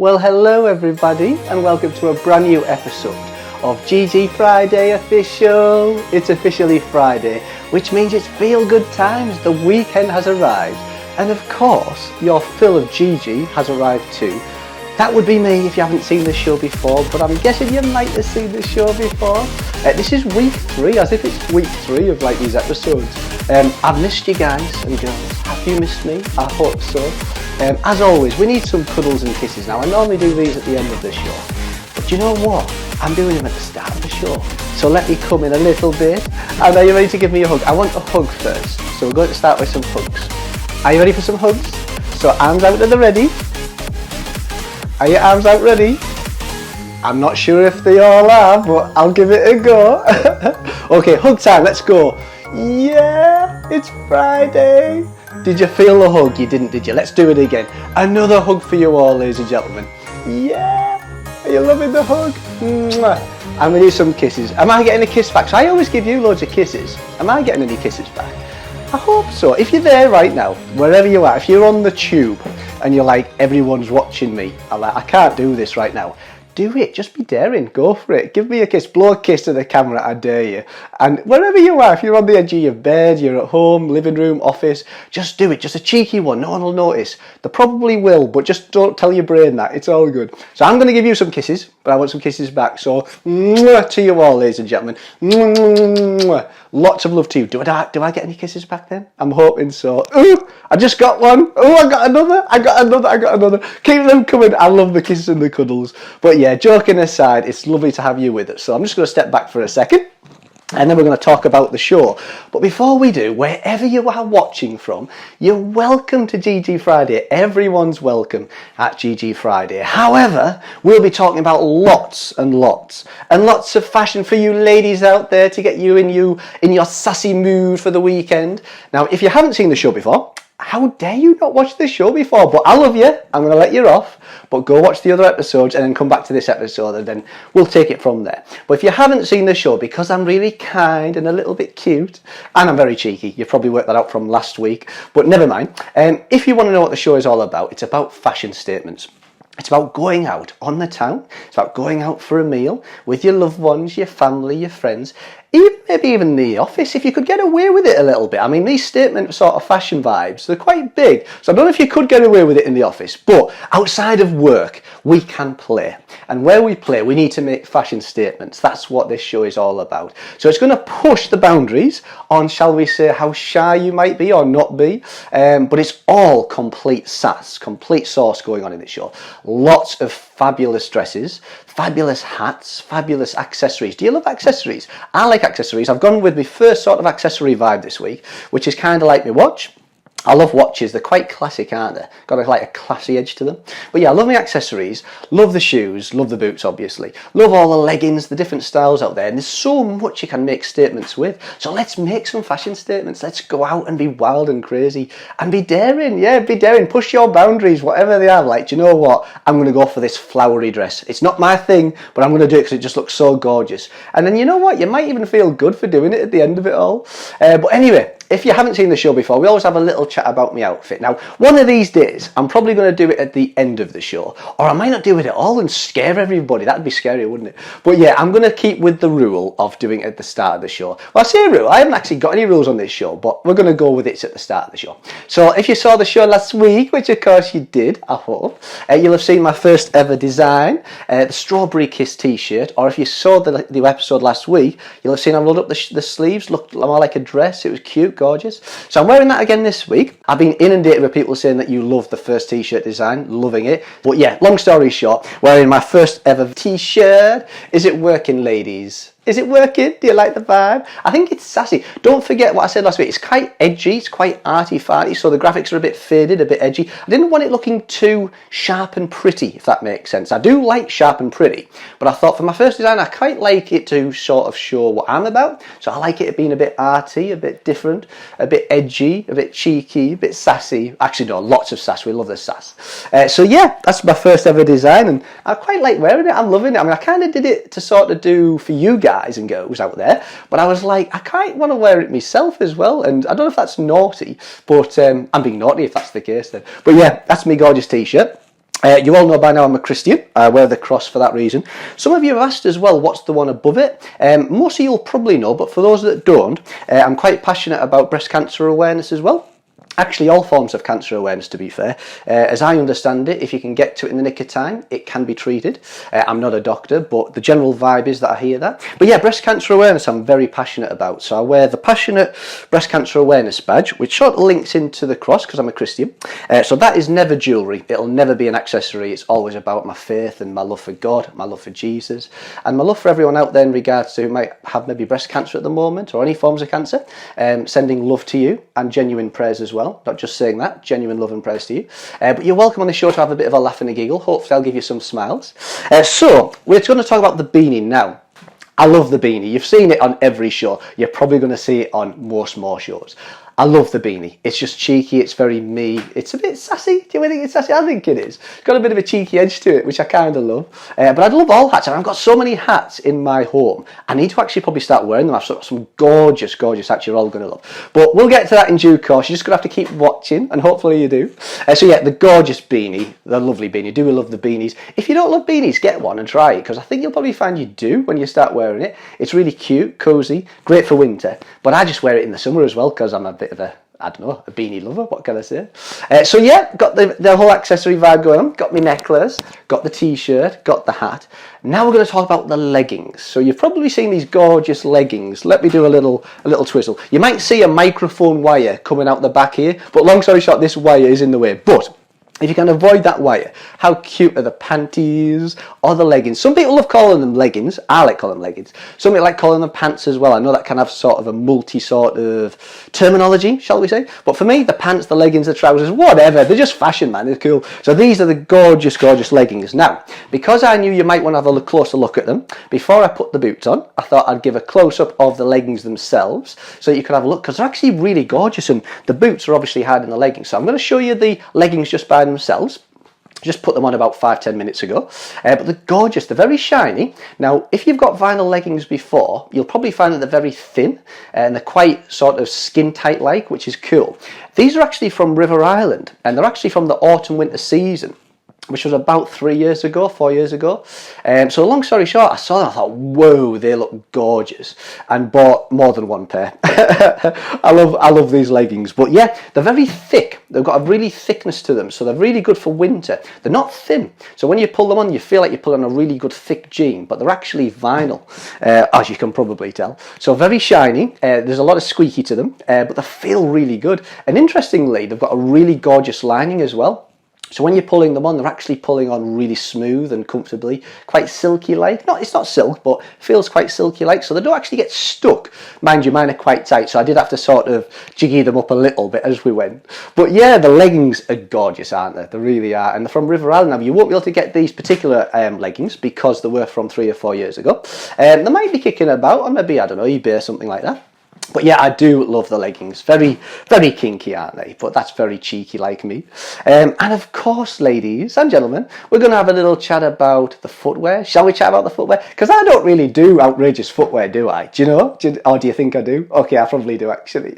Well, hello everybody and welcome to a brand new episode of Gigi Friday Official. It's officially Friday, which means it's feel good times. The weekend has arrived. And of course, your fill of Gigi has arrived too. That would be me if you haven't seen the show before, but I'm guessing you might have seen the show before. This is week 3, as if it's week 3 of like these episodes. I've missed you guys and girls. Have you missed me? I hope so. As always, we need some cuddles and kisses. Now, I normally do these at the end of the show, but you know what? I'm doing them at the start of the show. So let me come in a little bit. And are you ready to give me a hug? I want a hug first. So we're going to start with some hugs. Are you ready for some hugs? So arms out at the ready. Are your arms out ready? I'm not sure if they all are, but I'll give it a go. Okay, hug time, let's go. Yeah, it's Friday. Did you feel the hug? You didn't, did you? Let's do it again. Another hug for you all, ladies and gentlemen. Yeah, are you loving the hug? Mwah. I'm going to do some kisses. Am I getting a kiss back? So I always give you loads of kisses. Am I getting any kisses back? I hope so. If you're there right now, wherever you are, if you're on the tube and you're like, everyone's watching me, I'm like, I can't do this right now. Do it, just be daring, go for it. Give me a kiss, blow a kiss to the camera, I dare you. And wherever you are, if you're on the edge of your bed, you're at home, living room, office, just do it, just a cheeky one, no one will notice. They probably will, but just don't tell your brain that, it's all good. So I'm going to give you some kisses, but I want some kisses back, so mwah, to you all, ladies and gentlemen. Mwah, mwah, mwah. Lots of love to you. Do I get any kisses back then? I'm hoping so. Ooh, I just got one. Oh, I got another. Keep them coming. I love the kisses and the cuddles. But yeah, joking aside, it's lovely to have you with us. So I'm just going to step back for a second. And then we're going to talk about the show. But before we do, wherever you are watching from, you're welcome to Gigi Friday. Everyone's welcome at Gigi Friday. However, we'll be talking about lots and lots of fashion for you ladies out there to get you in your sassy mood for the weekend. Now, if you haven't seen the show before, how dare you not watch the show before? But I love you. I'm going to let you off. But go watch the other episodes and then come back to this episode and then we'll take it from there. But if you haven't seen the show, because I'm really kind and a little bit cute, and I'm very cheeky, you've probably worked that out from last week, but never mind. If you want to know what the show is all about, it's about fashion statements. It's about going out on the town. It's about going out for a meal with your loved ones, your family, your friends, maybe even the office, if you could get away with it a little bit. I mean, these statement sort of fashion vibes, they're quite big. So I don't know if you could get away with it in the office, but outside of work, we can play. And where we play, we need to make fashion statements. That's what this show is all about. So it's going to push the boundaries on, shall we say, how shy you might be or not be. But it's all complete sass, complete sauce going on in this show. Lots of fabulous dresses, fabulous hats, fabulous accessories. Do you love accessories? I like accessories. I've gone with my first sort of accessory vibe this week, which is kind of like my watch. I love watches, they're quite classic, aren't they? Got like a classy edge to them. But yeah, I love my accessories, love the shoes, love the boots obviously, love all the leggings, the different styles out there, and there's so much you can make statements with. So let's make some fashion statements, let's go out and be wild and crazy, and be daring, yeah, be daring, push your boundaries, whatever they are. Like, do you know what? I'm going to go for this flowery dress. It's not my thing, but I'm going to do it because it just looks so gorgeous. And then you know what? You might even feel good for doing it at the end of it all. But anyway, if you haven't seen the show before, we always have a little chat about my outfit. Now, one of these days, I'm probably going to do it at the end of the show, or I might not do it at all and scare everybody. That'd be scary, wouldn't it? But yeah, I'm going to keep with the rule of doing it at the start of the show. Well, I say rule, I haven't actually got any rules on this show, but we're going to go with it at the start of the show. So if you saw the show last week, which of course you did, I hope, you'll have seen my first ever design, the Strawberry Kiss t-shirt, or if you saw the episode last week, you'll have seen I rolled up the sleeves, looked more like a dress, it was cute, gorgeous. So I'm wearing that again this week. I've been inundated with people saying that you love the first t-shirt design, loving it. But yeah, long story short, wearing my first ever t-shirt. Is it working, ladies? Is it working? Do you like the vibe? I think it's sassy. Don't forget what I said last week. It's quite edgy. It's quite arty-farty. So the graphics are a bit faded, a bit edgy. I didn't want it looking too sharp and pretty, if that makes sense. I do like sharp and pretty, but I thought for my first design, I quite like it to sort of show what I'm about. So I like it being a bit arty, a bit different, a bit edgy, a bit cheeky, a bit sassy. Actually, no, lots of sass. We love the sass. So yeah, that's my first ever design, and I quite like wearing it. I'm loving it. I mean, I kind of did it to sort of do for you guys and girls out there, but I was like, I kind of want to wear it myself as well, and I don't know if that's naughty, but I'm being naughty if that's the case then. But yeah, that's my gorgeous t-shirt. You all know by now I'm a Christian. I wear the cross for that reason. Some of you have asked as well, what's the one above it? Most of you will probably know, but for those that don't, I'm quite passionate about breast cancer awareness as well. Actually, all forms of cancer awareness, to be fair. As I understand it, if you can get to it in the nick of time, it can be treated. I'm not a doctor, but the general vibe is that I hear that. But yeah, breast cancer awareness I'm very passionate about. So I wear the Passionate Breast Cancer Awareness badge, which sort of links into the cross because I'm a Christian. So that is never jewellery. It'll never be an accessory. It's always about my faith and my love for God, my love for Jesus, and my love for everyone out there in regards to who might have maybe breast cancer at the moment or any forms of cancer. Sending love to you and genuine prayers as well. Not just saying that, genuine love and prayers to you. But you're welcome on the show to have a bit of a laugh and a giggle. Hopefully I'll give you some smiles. So we're going to talk about the beanie now. I love the beanie. You've seen it on every show. You're probably going to see it on most more shows. I love the beanie. It's just cheeky. It's very me. It's a bit sassy. Do you think it's sassy? I think it is. It's got a bit of a cheeky edge to it, which I kind of love. But I love all hats. And I've got so many hats in my home. I need to actually probably start wearing them. I've got some gorgeous, gorgeous hats you're all going to love. But we'll get to that in due course. You're just going to have to keep watching, and hopefully you do. So yeah, the gorgeous beanie, the lovely beanie. Do we love the beanies? If you don't love beanies, get one and try it, because I think you'll probably find you do when you start wearing it. It's really cute, cozy, great for winter. But I just wear it in the summer as well, because I'm a bit of a, I don't know, a beanie lover, what can I say? So yeah, got the whole accessory vibe going on. Got my necklace, got the t-shirt, got the hat. Now we're going to talk about the leggings. So you've probably seen these gorgeous leggings. Let me do a little twizzle. You might see a microphone wire coming out the back here, but long story short, this wire is in the way. But if you can avoid that wire, how cute are the panties or the leggings? Some people love calling them leggings. I like calling them leggings. Some people like calling them pants as well. I know that can have sort of a multi sort of terminology, shall we say. But for me, the pants, the leggings, the trousers, whatever, they're just fashion, man. They're cool. So these are the gorgeous, gorgeous leggings. Now, because I knew you might want to have a closer look at them, before I put the boots on, I thought I'd give a close-up of the leggings themselves so you could have a look, because they're actually really gorgeous, and the boots are obviously hiding the leggings. So I'm going to show you the leggings just by themselves. Just put them on about 5-10 minutes ago, but they're gorgeous, they're very shiny. Now if you've got vinyl leggings before, you'll probably find that they're very thin and they're quite sort of skin tight like, which is cool. These are actually from River Island, and they're actually from the autumn winter season, which was about 4 years ago. So long story short, I saw them, I thought, whoa, they look gorgeous, and bought more than one pair. I love these leggings. But yeah, they're very thick. They've got a really thickness to them, so they're really good for winter. They're not thin, so when you pull them on, you feel like you pull on a really good thick jean, but they're actually vinyl, as you can probably tell. So very shiny. There's a lot of squeaky to them, but they feel really good. And interestingly, they've got a really gorgeous lining as well. So when you're pulling them on, they're actually pulling on really smooth and comfortably, quite silky-like. No, it's not silk, but feels quite silky-like, so they don't actually get stuck. Mind you, mine are quite tight, so I did have to sort of jiggy them up a little bit as we went. But yeah, the leggings are gorgeous, aren't they? They really are, and they're from River Island. Now, you won't be able to get these particular leggings because they were from 3 or 4 years ago. They might be kicking about on maybe, I don't know, eBay or something like that. But yeah, I do love the leggings. Very, very kinky, aren't they? But that's very cheeky like me. And of course, ladies and gentlemen, we're going to have a little chat about the footwear. Shall we chat about the footwear? Because I don't really do outrageous footwear, do I? Do you know? Or do you think I do? Okay, I probably do, actually.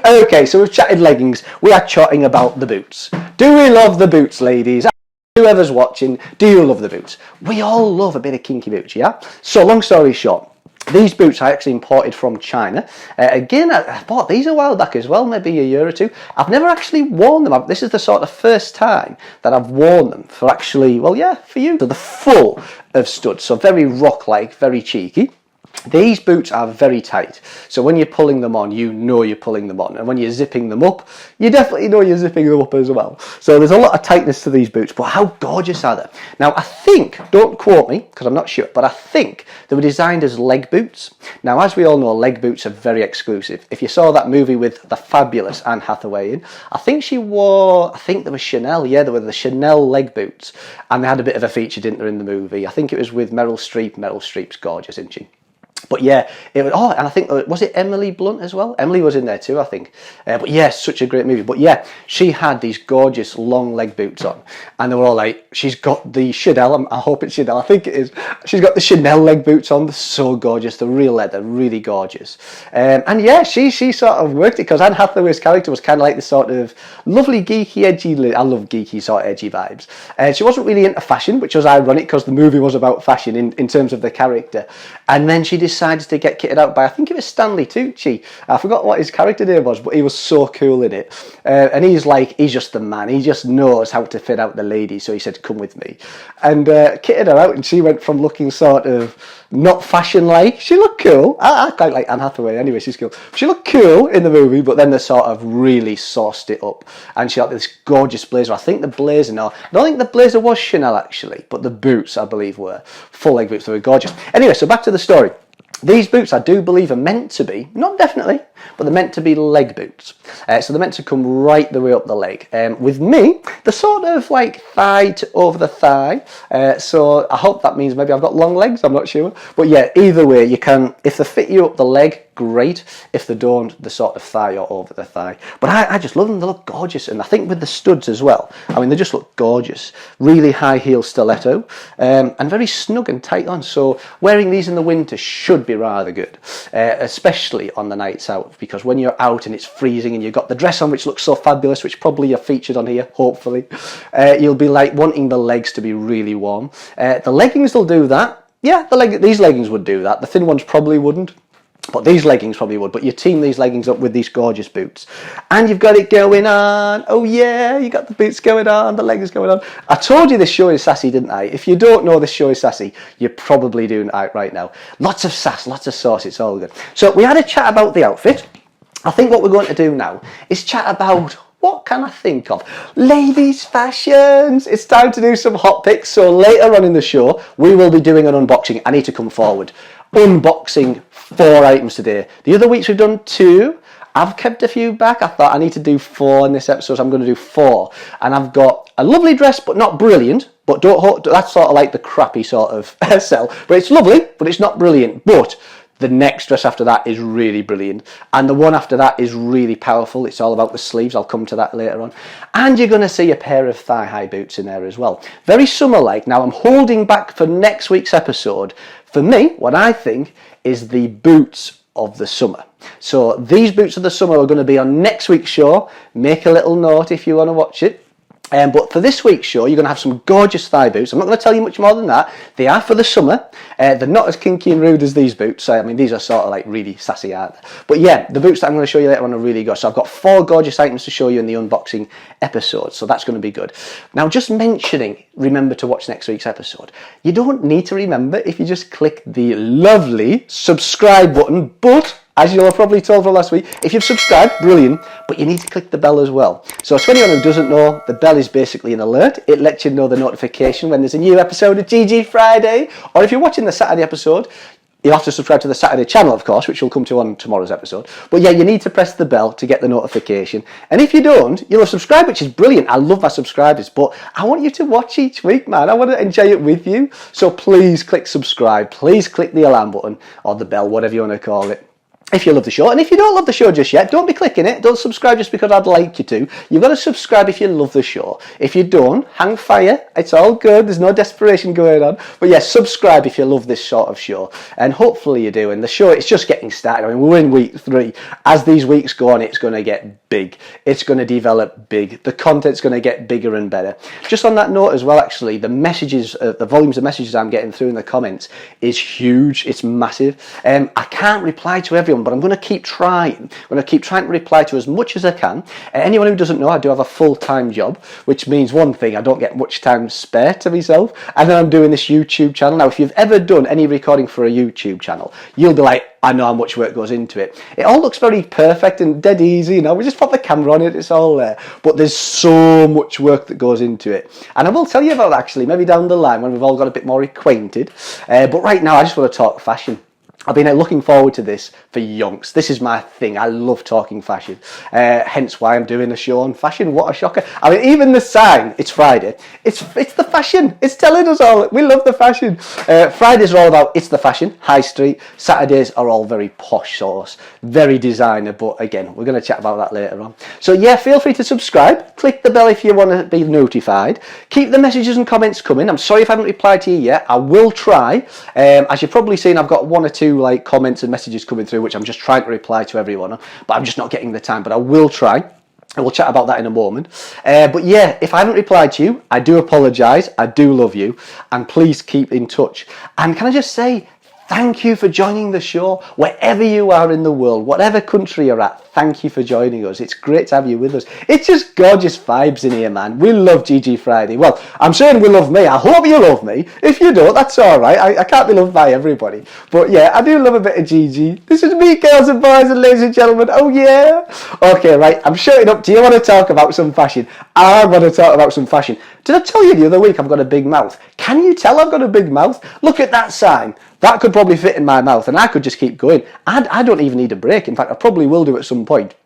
Okay, so we've chatted leggings. We are chatting about the boots. Do we love the boots, ladies? Whoever's watching, do you love the boots? We all love a bit of kinky boots, yeah? So long story short, these boots I actually imported from China. Again, I bought these a while back as well, maybe a year or two. I've never actually worn them. This is the sort of first time that I've worn them for actually, well, yeah, for you. So they're full of studs, so very rock-like, very cheeky. These boots are very tight, so when you're pulling them on, you know you're pulling them on, and when you're zipping them up, you definitely know you're zipping them up as well. So there's a lot of tightness to these boots, but how gorgeous are they? Now I think, don't quote me because I'm not sure, but I think they were designed as leg boots. Now as we all know, leg boots are very exclusive. If you saw that movie with the fabulous Anne Hathaway in, I think she wore, I think they were Chanel, yeah, they were the Chanel leg boots, and they had a bit of a feature, didn't they, in the movie? I think it was with Meryl Streep. Meryl Streep's gorgeous, isn't she? But yeah, it was, and I think, was it Emily Blunt as well? Emily was in there too, I think. But yeah, such a great movie. But yeah, she had these gorgeous long leg boots on, and they were all like, she's got the Chanel, I hope it's Chanel, I think it is. She's got the Chanel leg boots on, they're so gorgeous, they're real leather, really gorgeous. And yeah, she sort of worked it, because Anne Hathaway's character was kind of like this sort of lovely, geeky, edgy, I love geeky sort of edgy vibes. She wasn't really into fashion, which was ironic, because the movie was about fashion in terms of the character. And then she decided to get kitted out by, I think it was Stanley Tucci. I forgot what his character name was, but he was so cool in it. And he's just the man. He just knows how to fit out the lady. So he said, come with me. And kitted her out, and she went from looking sort of not fashion-like. She looked cool. I quite like Anne Hathaway anyway, she's cool. She looked cool in the movie, but then they sort of really sauced it up. And she had this gorgeous blazer. I think the blazer, no, I don't think the blazer was Chanel actually, but the boots, I believe, were full leg boots. They were gorgeous. Anyway, so back to the story. These boots, I do believe, are meant to be, not definitely, but they're meant to be leg boots. So they're meant to come right the way up the leg. With me, they're sort of like thigh to over the thigh. So I hope that means maybe I've got long legs, I'm not sure. But yeah, either way, you can, if they fit you up the leg, great. If they don't, the sort of thigh or over the thigh. But I just love them. They look gorgeous. And I think with the studs as well, I mean, they just look gorgeous. Really high heel stiletto, and very snug and tight on. So wearing these in the winter should be rather good, especially on the nights out, because when you're out and it's freezing and you've got the dress on, which looks so fabulous, which probably are featured on here, hopefully, you'll be like wanting the legs to be really warm. The leggings will do that. Yeah, these leggings would do that. The thin ones probably wouldn't. But these leggings probably would. But you team these leggings up with these gorgeous boots. And you've got it going on. Oh yeah, you got the boots going on, the leggings going on. I told you this show is sassy, didn't I? If you don't know this show is sassy, you're probably doing it right now. Lots of sass, lots of sauce, it's all good. So we had a chat about the outfit. I think what we're going to do now is chat about, what can I think of? Ladies' fashions. It's time to do some hot picks. So later on in the show, we will be doing an unboxing. I need to come forward. Unboxing 4 items today. The other weeks we've done 2. I've kept a few back. I thought I need to do 4 in this episode, so I'm going to do 4. And I've got a lovely dress, but not brilliant. But that's sort of like the crappy sort of sell. But it's lovely, but it's not brilliant. But the next dress after that is really brilliant. And the one after that is really powerful. It's all about the sleeves. I'll come to that later on. And you're going to see a pair of thigh-high boots in there as well. Very summer-like. Now, I'm holding back for next week's episode. For me, what I think is the boots of the summer. So these boots of the summer are going to be on next week's show. Make a little note if you want to watch it. But for this week's show, you're going to have some gorgeous thigh boots. I'm not going to tell you much more than that. They are for the summer. They're not as kinky and rude as these boots. I mean, these are sort of like really sassy, aren't they? But yeah, the boots that I'm going to show you later on are really good. So I've got 4 gorgeous items to show you in the unboxing episode. So that's going to be good. Now, just mentioning, remember to watch next week's episode. You don't need to remember if you just click the lovely subscribe button. But as you'll have probably told from last week, if you've subscribed, brilliant, but you need to click the bell as well. So for anyone who doesn't know, the bell is basically an alert. It lets you know the notification when there's a new episode of Gigi Friday. Or if you're watching the Saturday episode, you'll have to subscribe to the Saturday channel, of course, which we'll come to on tomorrow's episode. But yeah, you need to press the bell to get the notification. And if you don't, you'll have subscribed, which is brilliant. I love my subscribers, but I want you to watch each week, man. I want to enjoy it with you. So please click subscribe. Please click the alarm button or the bell, whatever you want to call it, if you love the show. And if you don't love the show just yet, don't be clicking it. Don't subscribe just because I'd like you to. You've got to subscribe if you love the show. If you don't, hang fire. It's all good. There's no desperation going on. But yes, subscribe if you love this sort of show. And hopefully you do. And the show, it's just getting started. I mean, we're in week 3. As these weeks go on, it's going to get big. It's going to develop big. The content's going to get bigger and better. Just on that note as well, actually, the messages, the volumes of messages I'm getting through in the comments is huge. It's massive. I can't reply to everyone, but I'm going to keep trying. I'm going to keep trying to reply to as much as I can. Anyone who doesn't know, I do have a full-time job, which means one thing, I don't get much time spare to myself, and then I'm doing this YouTube channel. Now, if you've ever done any recording for a YouTube channel, you'll be like, I know how much work goes into it. It all looks very perfect and dead easy, you know, we just put the camera on it, it's all there. But there's so much work that goes into it. And I will tell you about that actually, maybe down the line when we've all got a bit more acquainted. But right now, I just want to talk fashion. I've been looking forward to this for yonks. This is my thing. I love talking fashion. Hence why I'm doing a show on fashion. What a shocker. I mean, even the sign, it's Friday. It's the fashion. It's telling us all. We love the fashion. Fridays are all about it's the fashion, high street. Saturdays are all very posh sauce, very designer. But again, we're going to chat about that later on. So yeah, feel free to subscribe. Click the bell if you want to be notified. Keep the messages and comments coming. I'm sorry if I haven't replied to you yet. I will try. As you've probably seen, I've got one or two like comments and messages coming through which I'm just trying to reply to everyone, but I'm just not getting the time. But I will try, and we'll chat about that in a moment. But yeah, if I haven't replied to you, I do apologise. I do love you, and please keep in touch. And can I just say thank you for joining the show, wherever you are in the world, whatever country you're at. Thank you for joining us. It's great to have you with us. It's just gorgeous vibes in here, man. We love Gigi Friday. Well, I'm saying we love me. I hope you love me. If you don't, that's all right. I can't be loved by everybody. But yeah, I do love a bit of Gigi. This is me, girls and boys and ladies and gentlemen. Oh yeah. Okay, right. I'm shutting up. Do you want to talk about some fashion? I want to talk about some fashion. Did I tell you the other week I've got a big mouth? Can you tell I've got a big mouth? Look at that sign. That could probably fit in my mouth, and I could just keep going. I don't even need a break. In fact, I probably will do at some point.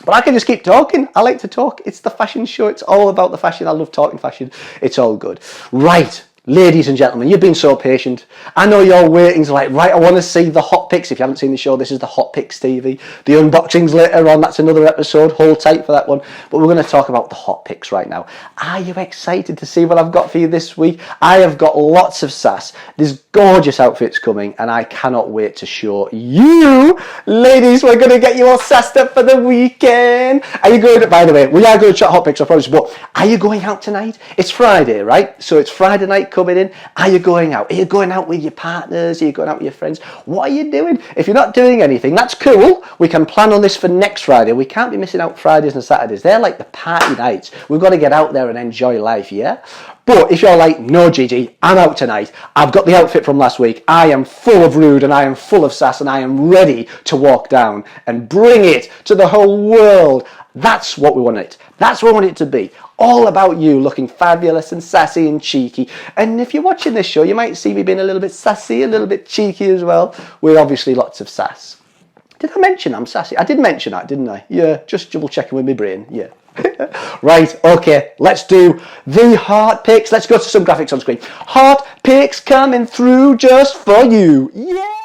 But I can just keep talking. I like to talk. It's the fashion show. It's all about the fashion. I love talking fashion. It's all good. Right. Ladies and gentlemen, you've been so patient. I know you're waiting to like, right, I want to see the hot picks. If you haven't seen the show, this is the Hot Picks TV. The unboxings later on, that's another episode. Hold tight for that one. But we're going to talk about the hot picks right now. Are you excited to see what I've got for you this week? I have got lots of sass. There's gorgeous outfits coming, and I cannot wait to show you. Ladies, we're going to get you all sassed up for the weekend. Are you going to, by the way, we are going to chat hot picks, I promise, but are you going out tonight? It's Friday, right? So it's Friday night coming in. Are you going out? Are you going out with your partners? Are you going out with your friends? What are you doing? If you're not doing anything, that's cool. We can plan on this for next Friday. We can't be missing out Fridays and Saturdays. They're like the party nights. We've got to get out there and enjoy life, yeah? But if you're like, no, Gigi, I'm out tonight. I've got the outfit from last week. I am full of rude and I am full of sass and I am ready to walk down and bring it to the whole world. That's what we want it. That's what we want it to be. All about you looking fabulous and sassy and cheeky. And if you're watching this show, you might see me being a little bit sassy, a little bit cheeky as well, with obviously lots of sass. Did I mention I'm sassy? I did mention that, didn't I? Yeah, just double checking with my brain. Yeah. Right, okay, let's do the hot picks. Let's go to some graphics on screen. Hot picks coming through just for you. Yeah!